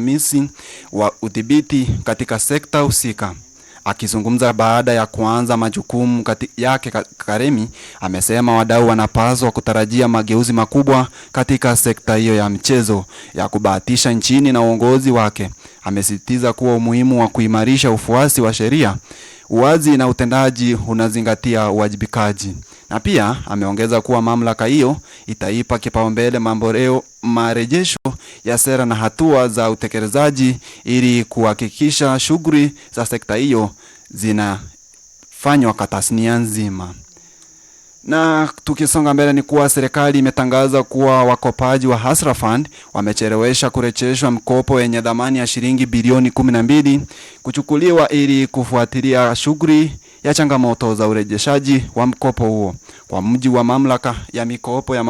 usimamizi wa udhibiti katika sekta husika. Akizungumza baada ya kuanza majukumu yake, Karemi amesema wadau wanapaswa kutarajia mageuzi makubwa katika sekta hiyo ya mchezo ya kubahatisha nchini na uongozi wake. Amesisitiza kuwa umuhimu wa kuimarisha ufuasi wa sheria, uwazi na utendaji unazingatia uwajibikaji. Na pia ameongeza kuwa mamlaka hiyo itaipa kipaumbele marejesho ya sera na hatua za utekelezaji ili kuhakikisha shughuli za sekta hiyo zinafanywa kwa tasnia nzima. Na tukisonga mbele ni kuwa serikali imetangaza kuwa wakopaji wa Hustler Fund wamechelewesha kurejeshwa mkopo yenye dhamani ya shilingi bilioni 12 kuchukuliwa ili kufuatilia shughuli ya changamoto za urejeshaji wa mkopo huo. Kwa mujibu wa mamlaka ya mikopo ya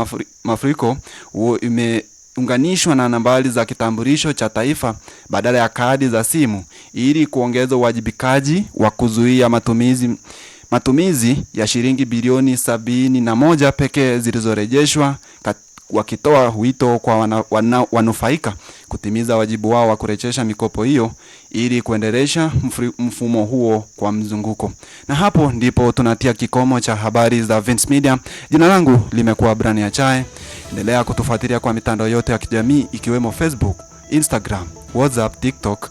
mafuriko, huo imeunganishwa na nambari za kitambulisho cha taifa badala ya kadi za simu ili kuongeza uwajibikaji wa kuzuia matumizi ya shilingi bilioni 71 pekee zilizorejeshwa, wakitoa wito kwa wanufaika kutimiza wajibu wao wa kurejesha mikopo hiyo ili kuendelesha mfumo huo kwa mzunguko. Na hapo ndipo tunatia kikomo cha habari za Vince Media. Jina langu limekuwa Brian Achae. Endelea kutufuatilia kwa mitandao yote ya kijamii ikiwemo Facebook, Instagram, WhatsApp, TikTok